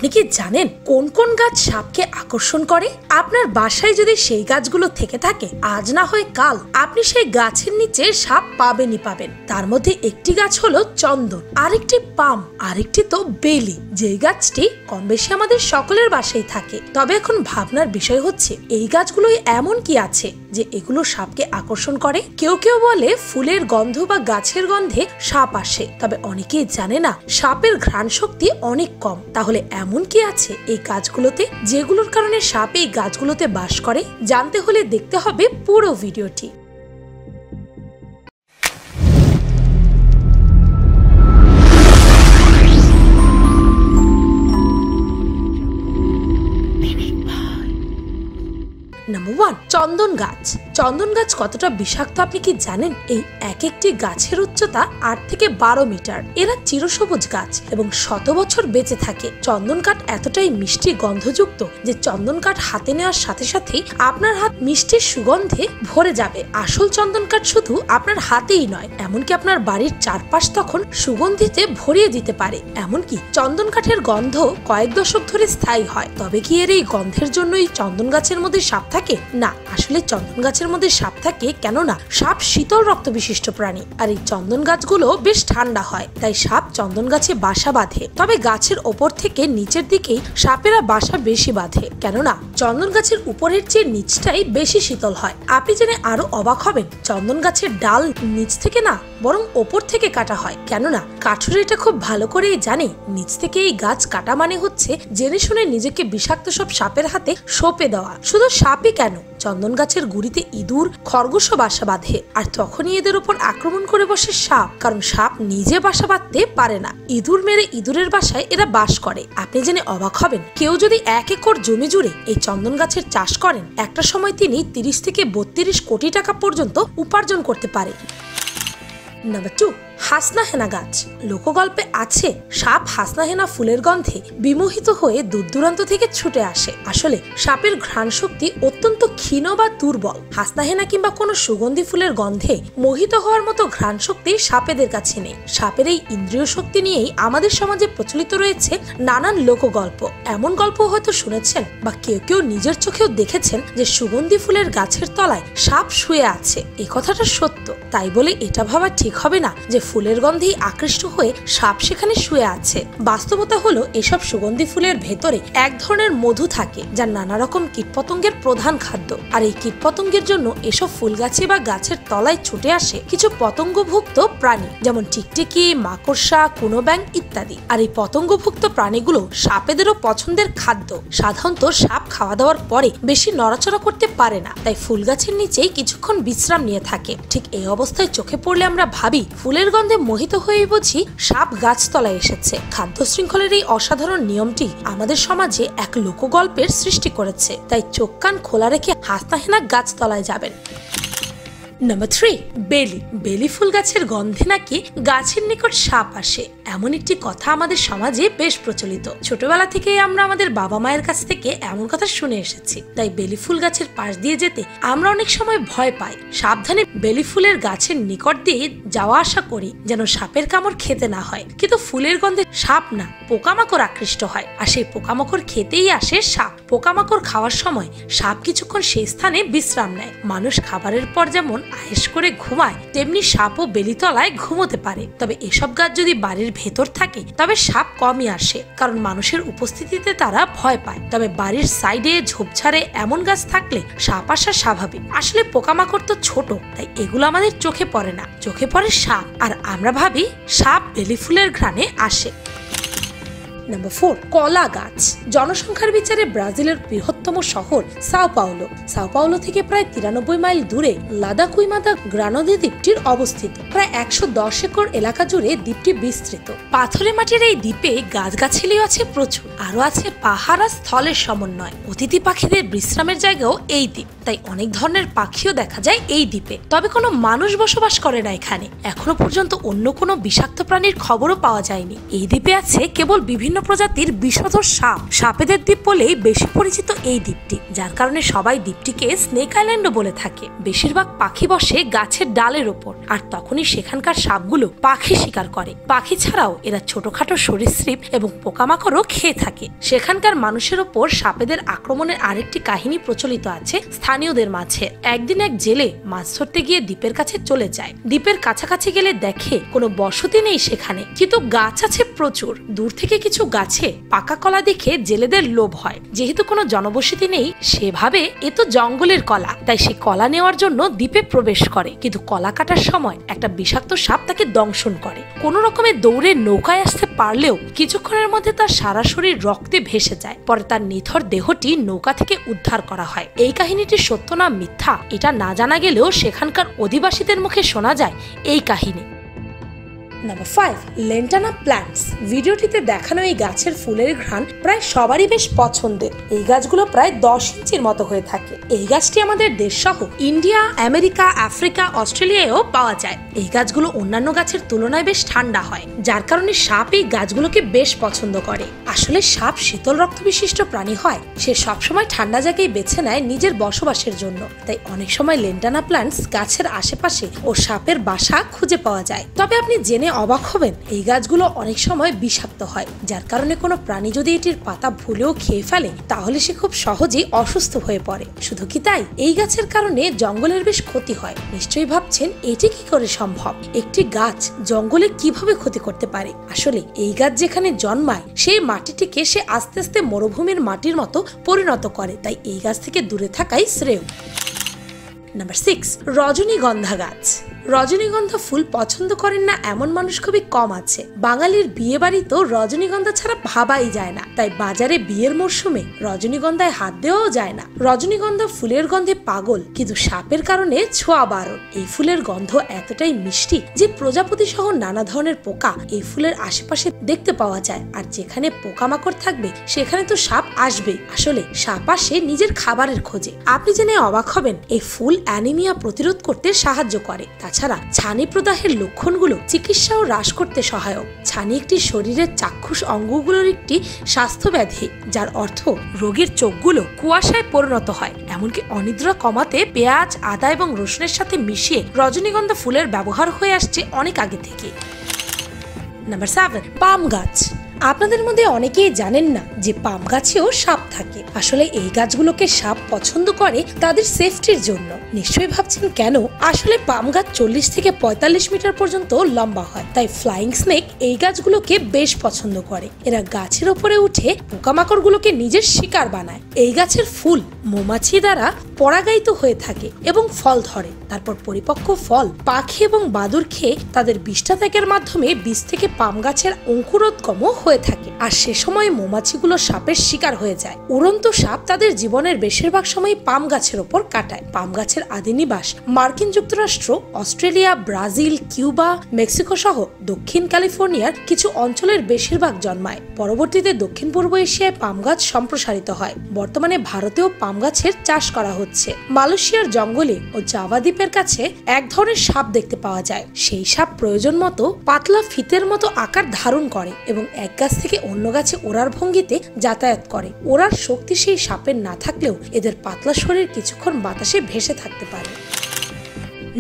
আপনি কি জানেন কোন কোন গাছ সাপকে আকর্ষণ করে? আপনার বাসায় যদি সেই গাছগুলো থেকে থাকে, আজ না হয় কাল আপনি সেই গাছের নিচে সাপ পাবেনই পাবেন। তার মধ্যে একটি গাছ হলো চন্দন, আরেকটি পাম, আরেকটি তো বেলি, যে গাছটি কম বেশি আমাদের সকলের বাসায় থাকে। তবে এখন ভাবনার বিষয় হচ্ছে এই গাছগুলোই এমন কি আছে যে এগুলো সাপকে আকর্ষণ করে? কেউ কেউ বলে ফুলের গন্ধ বা গাছের গন্ধে সাপ আসে, তবে অনেকেই জানে না সাপের ঘ্রাণ শক্তি অনেক কম। তাহলে এমন কি আছে এই গাছগুলোতে যেগুলোর কারণে সাপ এই গাছগুলোতে বাস করে? জানতে হলে দেখতে হবে পুরো ভিডিওটি। নাম্বার 1, চন্দন গাছ। চন্দন গাছ কতটা বিষাক্ত আপনি কি জানেন? এই এক একটি গাছের উচ্চতা 8 থেকে 12 মিটার। এরা চিরসবুজ গাছ এবং শত বছর বেঁচে থাকে। চন্দন কাঠ এতটাই মিষ্টি গন্ধযুক্ত যে চন্দন কাঠ হাতে নেওয়ার সাথে সাথেই আপনার হাত মিষ্টির সুগন্ধে ভরে যাবে। আসল চন্দন কাঠ শুধু আপনার হাতেই নয়, এমনকি আপনার বাড়ির চারপাশ তখন সুগন্ধিতে ভরিয়ে দিতে পারে। এমনকি চন্দন কাঠের গন্ধ কয়েক দশক ধরে স্থায়ী হয়। তবে কি এর এই গন্ধের জন্যই চন্দন গাছের মধ্যে সাপ থাকে? না, আসলে চন্দন গাছের মধ্যে সাপ থাকে কেননা সাপ শীতল রক্ত বিশিষ্ট প্রাণী, আর এই চন্দন গাছগুলো বেশ ঠান্ডা হয়, তাই সাপ চন্দন গাছে বাসা বাঁধে। তবে গাছের ওপর থেকে নিচের দিকেই সাপেরা বাসা বেশি বাঁধে, কেননা চন্দন গাছের উপরের চেয়ে নিচটাই বেশি শীতল হয়। আপনি জেনে আরো অবাক হবেন, চন্দন গাছের ডাল নিচ থেকে না বরং ওপর থেকে কাটা হয়, কেননা কাঠুরে এটা খুব ভালো করেই জানে নিচ থেকে এই গাছ কাটা মানে হচ্ছে জেনে শুনে নিজেকে বিষাক্ত সব সাপের হাতে সঁপে দেওয়া। শুধু সাপই কেন, চন্দন গাছের গুড়িতে ইঁদুর, খরগোশও বাসা বাঁধে, আর তখনই এদের উপর আক্রমণ করে বসে সাপ, কারণ সাপ নিজে বাসা বাঁধতে পারে না। ইঁদুর মেরে ইঁদুরের বাসায় এরা বাস করে। আপনি জেনে অবাক হবেন, কেউ যদি 1 একর জমি জুড়ে এই চন্দন গাছের চাষ করেন, একটা সময় তিনি 30 থেকে 32 কোটি টাকা পর্যন্ত উপার্জন করতে পারে। নাম্বার 2, হাসনাহেনা গাছ। লোকগল্পে আছে সাপ হাসনাহেনা ফুলের গন্ধে বিমোহিত হয়ে দূর দূরান্ত থেকে ছুটে আসে। আসলে সাপের ঘ্রাণ শক্তি অত্যন্ত ক্ষীণ বা দুর্বল। হাসনাহেনা কিংবা কোনো সুগন্ধি ফুলের গন্ধে মোহিত হওয়ার মতো ঘ্রাণ শক্তি সাপেদের কাছে নেই। সাপের এই ইন্দ্রিয় শক্তি নিয়েই আমাদের সমাজে প্রচলিত রয়েছে নানান লোকগল্প। এমন গল্প হয়তো শুনেছেন বা কেউ কেউ নিজের চোখেও দেখেছেন যে সুগন্ধি ফুলের গাছের তলায় সাপ শুয়ে আছে। এই কথাটা সত্য, তাই বলে এটা ভাবা ঠিক হবে না যে ফুলের গন্ধেই আকৃষ্ট হয়ে সাপ সেখানে শুয়ে আছে। বাস্তবতা হলো এসব সুগন্ধি ফুলের ভেতরে এক ধরনের মধু থাকে, যা নানা রকম কীটপতঙ্গের প্রধান খাদ্য। আর এই কীটপতঙ্গের জন্য এসব ফুল গাছে বা গাছের তলায় ছুটে আসে কিছু পতঙ্গভুক্ত প্রাণী, যেমন টিকটিকি, মাকড়সা, কুনো ব্যাঙ ইত্যাদি। আর এই পতঙ্গভুক্ত প্রাণীগুলো সাপেদেরও পছন্দের খাদ্য। সাধারণত সাপ খাওয়া দাওয়ার পরে বেশি নড়াচড়া করতে পারে না, তাই ফুল গাছের নিচেই কিছুক্ষণ বিশ্রাম নিয়ে থাকে। ঠিক এই অবস্থায় চোখে পড়লে আমরা ভাবি ফুলের গন্ধে মোহিত হয়ে বুঝি সাপ গাছতলায় এসেছে। খাদ্য শৃঙ্খলের এই অসাধারণ নিয়মটি আমাদের সমাজে এক লোকগল্পের সৃষ্টি করেছে, তাই চোখ কান খোলা রেখে হাসনাহেনা গাছতলায় যাবেন। নাম্বার 3, বেলি। বেলি ফুল গাছের গন্ধে নাকি গাছের নিকট সাপ আসে, এমন একটি কথা আমাদের সমাজে বেশ প্রচলিত। ছোটবেলা থেকেই আমরা আমাদের বাবা মায়ের কাছ থেকে এমন কথা শুনে এসেছি, তাই বেলি ফুল গাছের পাশ দিয়ে যেতে আমরা অনেক সময় ভয় পাই। সাবধানে বেলি ফুলের গাছের নিকট দিয়ে যাওয়া আসা করি যেন সাপের কামড় খেতে না হয়। কিন্তু ফুলের গন্ধে সাপ না, পোকামাকড় আকৃষ্ট হয়, আর সেই পোকামাকড় খেতেই আসে সাপ। পোকামাকড় খাওয়ার সময় সাপ কিছুক্ষণ সেই স্থানে বিশ্রাম নেয়। মানুষ খাবারের পর যেমন আয়েশ করে ঘুমায়, তেমনি সাপও বেলিতলায় ঘুমোতে পারে। তবে এসব গাছ যদি বাড়ির ভেতর থাকে তবে সাপ কমই আসে, কারণ মানুষের উপস্থিতিতে তারা ভয় পায়। তবে বাড়ির সাইডে, ঝোপঝাড়ে এমন গাছ থাকলে সাপ আসা স্বাভাবিক। আসলে পোকামাকড় তো ছোট, তাই এগুলো আমাদের চোখে পড়ে না, চোখে পড়ে সাপ, আর আমরা ভাবি সাপ বেলি ফুলের ঘ্রাণে আসে। নাম্বার 4, কলা গাছ। জনসংখ্যার বিচারে ব্রাজিলের বৃহত্তম শহর সাও পাওলো। সাও পাওলো থেকে প্রায় 93 মাইল দূরে লাদাকুইমাদা গ্রানাদা দ্বীপটির অবস্থিত। প্রায় 110 একর এলাকা জুড়ে দ্বীপটি বিস্তৃত। পাথরে মাটির এই দ্বীপে গাছগাছালি আছে প্রচুর, আরো আছে পাহাড় আর স্থলের সমন্বয়। অতিথি পাখিদের বিশ্রামের জায়গাও এই দ্বীপ, তাই অনেক ধরনের পাখিও দেখা যায় এই দ্বীপে। তবে কোনো মানুষ বসবাস করে না এখানে। এখনো পর্যন্ত অন্য কোনো বিষাক্ত প্রাণীর খবরও পাওয়া যায়নি। এই দ্বীপে আছে কেবল বিভিন্ন প্রজাতির বিষধর সাপ। সাপেদের দ্বীপ বলেই বেশি পরিচিত এই দ্বীপটি, যার কারণে সবাই দ্বীপটিকে স্নেক আইল্যান্ডও বলে থাকে। বেশিরভাগ পাখি বসে গাছের ডালের ওপর, আর তখনই সেখানকার সাপগুলো পাখি শিকার করে। পাখি ছাড়াও এরা ছোটখাটো সরীসৃপ এবং পোকামাকড়ও খেয়ে থাকে। সেখানকার মানুষের ওপর সাপেদের আক্রমণের আরেকটি কাহিনী প্রচলিত আছে স্থানীয়দের মাঝে। একদিন এক জেলে মাছ ধরতে গিয়ে দ্বীপের কাছে চলে যায়। দ্বীপের কাছাকাছি গেলে দেখে কোনো বসতি নেই সেখানে, কিন্তু গাছ আছে প্রচুর। দূর থেকে কিছু গাছে পাকা কলা দেখে জেলেদের লোভ হয়। যেহেতু কোনো জনবসতি নেই, সেভাবে এ তো জঙ্গলের কলা, তাই সে কলা নেওয়ার জন্য দ্বীপে প্রবেশ করে। কিন্তু কলা কাটার সময় একটা বিষাক্ত সাপ তাকে দংশন করে। কোন রকমে দৌড়ে নৌকায় আসতে পারলেও কিছুক্ষণের মধ্যে তার সারা শরীর রক্তে ভেসে যায়। পরে তার নিথর দেহটি নৌকা থেকে উদ্ধার করা হয়। এই কাহিনীটি সত্য না মিথ্যা এটা না জানা গেলেও সেখানকার অধিবাসীদের মুখে শোনা যায় এই কাহিনী। Number 5, lantana plants. ভিডিওটিতে দেখানো এই গাছের ফুলের ঘ্রাণ প্রায় সবারই বেশ পছন্দের। এই গাছগুলো প্রায় 10 ইঞ্চির মতো হয়ে থাকে। এই গাছটি আমাদের দেশ সহ ইন্ডিয়া, আমেরিকা, আফ্রিকা, অস্ট্রেলিয়ায়ও পাওয়া যায়। এই গাছগুলো অন্যান্য গাছের তুলনায় বেশ ঠান্ডা হয়, যার কারণে সাপ এই গাছগুলোকে বেশ পছন্দ করে। আসলে সাপ শীতল রক্ত বিশিষ্ট প্রাণী হয়, সে সবসময় ঠান্ডা জায়গায় বেছে নেয় নিজের বসবাসের জন্য। তাই অনেক সময় লেন্টানা প্ল্যান্টস গাছের আশেপাশে ও সাপের বাসা খুঁজে পাওয়া যায়। তবে আপনি জেনে অবাক হবেন, এই গাছগুলো অনেক সময় বিষাক্ত হয়, যার কারণে কোনো প্রাণী যদি এটির পাতা ভুলেও খেয়ে ফেলে তাহলে সে খুব সহজেই অসুস্থ হয়ে পড়ে। শুধু কি তাই, এই গাছের কারণে জঙ্গলের বেশ ক্ষতি হয়। নিশ্চয়ই ভাবছেন এটি কি করে সম্ভব, একটি গাছ জঙ্গলে কিভাবে ক্ষতি করতে পারে। আসলে এই গাছ যেখানে জন্মায় সেই মাটিটিকে সে আস্তে আস্তে মরুভূমির মাটির মতো পরিণত করে, তাই এই গাছ থেকে দূরে থাকাই শ্রেয়। নাম্বার 6, রজনীগন্ধা গাছ। রজনীগন্ধা ফুল পছন্দ করেন না এমন মানুষ খুবই কম আছে। বাঙালির বিয়ে বাড়িতেও রজনীগন্ধা ছাড়া ভাবাই যায় না, তাই বাজারে বিয়ের মরশুমে রজনীগন্ধায় হাত দেওয়াও যায় না। রজনীগন্ধা ফুলের গন্ধে পাগল, কিন্তু সাপের কারণে ছোঁয়া বারণ। এই ফুলের গন্ধ এতটাই মিষ্টি যে প্রজাপতি সহ নানা ধরনের পোকা এই ফুলের আশেপাশে দেখতে পাওয়া যায়। আর যেখানে পোকামাকড় থাকবে সেখানে তো সাপ আসবে। আসলে সাপ আসে নিজের খাবারের খোঁজে। আপনি জেনে অবাক হবেন, এই ফুল অ্যানিমিয়া প্রতিরোধ করতে সাহায্য করে। তাছাড়া ছানি প্রদাহের লক্ষণগুলো চিকিৎসা ও হ্রাস করতে সহায়ক। ছানি একটি শরীরের চাক্ষুষ অঙ্গগুলোর একটি স্বাস্থ্য ব্যাধি, যার অর্থ রোগীর চোখগুলো কুয়াশায় পরিণত হয়। এমনকি অনিদ্রা কমাতে পেঁয়াজ, আদা এবং রসুনের সাথে মিশিয়ে রজনীগন্ধা ফুলের ব্যবহার হয়ে আসছে অনেক আগে থেকে। নাম্বার 7, পাম গাছ। আপনাদের মধ্যে অনেকেই জানেন না যে পাম গাছেও সাপ থাকে। আসলে এই গাছগুলোকে সাপ পছন্দ করে তাদের সেফটির জন্য। নিশ্চয়ই ভাবছেন কেন। আসলে পাম গাছ 40 থেকে 45 মিটার পর্যন্ত লম্বা হয়, তাই ফ্লাইং স্নেক এই গাছগুলোকে বেশ পছন্দ করে। এরা গাছের উপরে উঠে পোকামাকড় গুলোকে নিজের শিকার বানায়। এই গাছের ফুল মৌমাছি দ্বারা পরাগায়িত হয়ে থাকে এবং ফল ধরে। তারপর পরিপক্ক ফল পাখি এবং বাদুড় খেয়ে তাদের বিষ্ঠা ত্যাগের মাধ্যমে বীজ থেকে পাম গাছের অঙ্কুরোদ্গম হয়ে থাকে। আর সে সময় মৌমাছিগুলো সাপের শিকার হয়ে যায়। উড়ন্ত সাপ তাদের জীবনের বেশিরভাগ সময় পাম গাছের ওপর কাটায়। পাম গাছের আদি নিবাস মার্কিন যুক্তরাষ্ট্র, অস্ট্রেলিয়া, ব্রাজিল, কিউবা, মেক্সিকো সহ দক্ষিণ ক্যালিফোর্নিয়ার কিছু অঞ্চলের বেশিরভাগ জন্মায়। পরবর্তীতে দক্ষিণ পূর্ব এশিয়ায় পাম গাছ সম্প্রসারিত হয়। বর্তমানে ভারতেও পাম গাছের চাষ করা হচ্ছে। মালয়েশিয়ার জঙ্গলে ও জাভা দ্বীপের কাছে এক ধরনের সাপ দেখতে পাওয়া যায়। সেই সাপ প্রয়োজন মতো পাতলা ফিতের মতো আকার ধারণ করে এবং এক গাছ থেকে অন্য গাছে ওড়ার ভঙ্গিতে যাতায়াত করে। ওড়ার শক্তি সেই সাপের না থাকলেও এদের পাতলা শরীর কিছুক্ষণ বাতাসে ভেসে থাকতে পারে।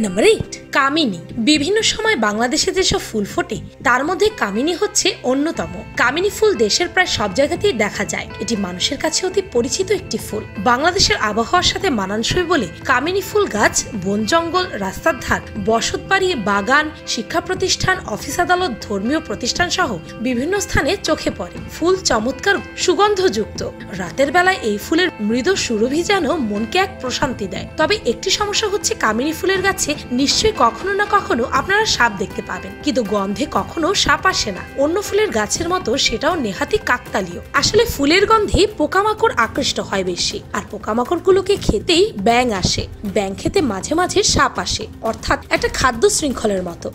নাম্বার 8, কামিনী। বিভিন্ন সময় বাংলাদেশে যেসব ফুল ফোটে তার মধ্যে কামিনী হচ্ছে অন্যতম। কামিনী ফুল দেশের প্রায় সব জায়গাতেই দেখা যায়। এটি মানুষের কাছে অতি পরিচিত একটি ফুল। বাংলাদেশের আবহাওয়ার সাথে মানানসই বলে কামিনী ফুল গাছ বন জঙ্গল, রাস্তার ধার, বসতবাড়ি, বাগান, শিক্ষা প্রতিষ্ঠান, অফিস আদালত, ধর্মীয় প্রতিষ্ঠান সহ বিভিন্ন স্থানে চোখে পড়ে। ফুল চমৎকার সুগন্ধযুক্ত। রাতের বেলায় এই ফুলের মৃদু সুরভি যেন মনকে এক প্রশান্তি দেয়। তবে একটি সমস্যা হচ্ছে কামিনী ফুলের গাছে নিশ্চয়ই কখনো না কখনো আপনারা সাপ দেখতে পাবেন, কিন্তু গন্ধে কখনো সাপ আসে না। অন্য ফুলের গাছের মতো সেটাও নেহাতি কাকতালীয়। আসলে ফুলের গন্ধে পোকামাকড় আকৃষ্ট হয় বেশি, আর পোকামাকড় গুলোকে খেতেই ব্যাঙ আসে। ব্যাঙ খেতে মাঝে মাঝে সাপ আসে, অর্থাৎ একটা খাদ্য শৃঙ্খলের মতো।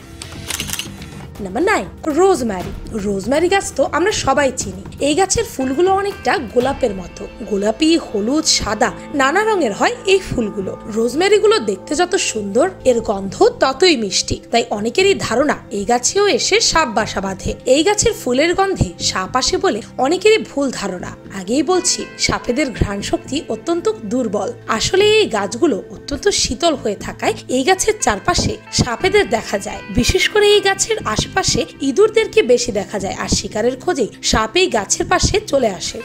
Number 9, rosemary. রোজমেরি গাছ তো আমরা সবাই চিনি। এই গাছের ফুলগুলো অনেকটা গোলাপের মতো, গোলাপি, হলুদ, সাদা নানা রঙের হয় এই ফুলগুলো। রোজমেরি গুলো দেখতে যত সুন্দর, এর গন্ধ ততই মিষ্টি। তাই অনেকেরই ধারণা এই গাছেও এসে সাপ বাসা বাঁধে। এই গাছের ফুলের গন্ধে সাপ আসে বলে অনেকেরই ভুল ধারণা। আগেই বলছি, সাপেদের ঘ্রাণ শক্তি অত্যন্ত দুর্বল। আসলে এই গাছগুলো অত্যন্ত শীতল হয়ে থাকায় এই গাছের চারপাশে সাপেদের দেখা যায়। বিশেষ করে এই গাছের আশেপাশে ইঁদুরদেরকে বেশি দেখা যায়, আর শিকারের খোঁজে সাপ এই গাছের পাশে চলে আসে।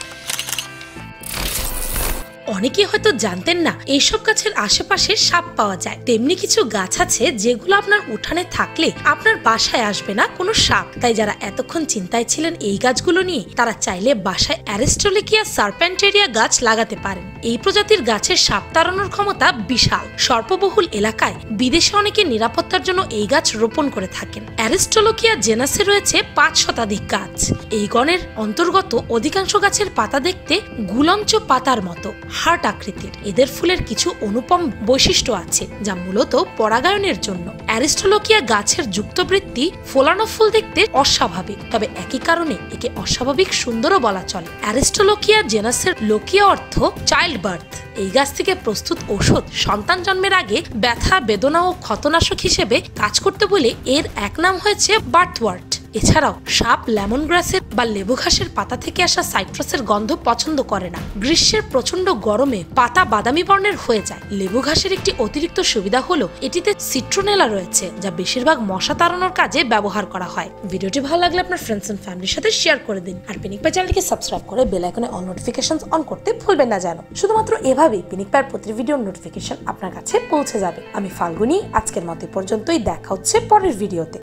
অনেকে হয়তো জানতেন না এইসব গাছের আশেপাশে সাপ পাওয়া যায়। তেমনি কিছু গাছ আছে যেগুলো আপনার উঠানে থাকলে আপনার বাসায় আসবে না কোনো সাপ। তাই যারা এতক্ষণ চিন্তায় ছিলেন এই গাছগুলো নিয়ে, তারা চাইলে বাসায় অ্যারিস্টোলেকিয়া সার্পেন্টেরিয়া গাছ লাগাতে পারেন। এই প্রজাতির গাছের সাপ তাড়ানোর ক্ষমতা বিশাল। স্বল্পবহুল এলাকায় বিদেশে অনেকে নিরাপত্তার জন্য এই গাছ রোপণ করে থাকেন। অ্যারিস্টোলেকিয়া জেনাসে রয়েছে 5 শতাধিক গাছ। এই গণের অন্তর্গত অধিকাংশ গাছের পাতা দেখতে গুলঞ্চ পাতার মতো, হার্ট আকৃতির। এদের ফুলের কিছু অনুপম বৈশিষ্ট্য আছে যা মূলত পরাগায়নের জন্য। অ্যারিস্টোলেকিয়া গাছের যুক্তবৃত্তি ফোলানো ফুল দেখতে অস্বাভাবিক, তবে একই কারণে একে অস্বাভাবিক সুন্দরও বলা চলে। অ্যারিস্টোলেকিয়া জেনাসের লোকিয়া অর্থ চাইল্ড বার্থ। এই গাছ থেকে প্রস্তুত ঔষধ সন্তান জন্মের আগে ব্যথা, বেদনা ও ক্ষতনাশক হিসেবে কাজ করতে বলে এর এক নাম হয়েছে বার্থওয়ার্ট। এছাড়াও সাপ লেমন গ্রাসের বা লেবু ঘাসের পাতা থেকে আসা সাইট্রাসের গন্ধ পছন্দ করে না। গ্রীষ্মের প্রচন্ড গরমে পাতা বাদামি বর্ণের হয়ে যায়। লেবু ঘাসের একটি অতিরিক্ত সুবিধা হলো এটিতে সিট্রোনেলা রয়েছে, যা বেশিরভাগ মশা তাড়ানোর কাজে ব্যবহার করা হয়। ভিডিওটি ভালো লাগলে আপনার ফ্রেন্ডস এন্ড ফ্যামিলির সাথে শেয়ার করে দিন, আর পিনিক পাই চ্যানেলটিকে সাবস্ক্রাইব করে বেল আইকনে অল নোটিফিকেশনস অন করতে ভুলবেন না যেন। শুধুমাত্র এভাবেই পিনিক পাইয়ের প্রতি ভিডিওর নোটিফিকেশন আপনার কাছে পৌঁছে যাবে। আমি ফাল্গুনি, আজকের মতো পর্যন্তই। দেখা হচ্ছে পরের ভিডিওতে।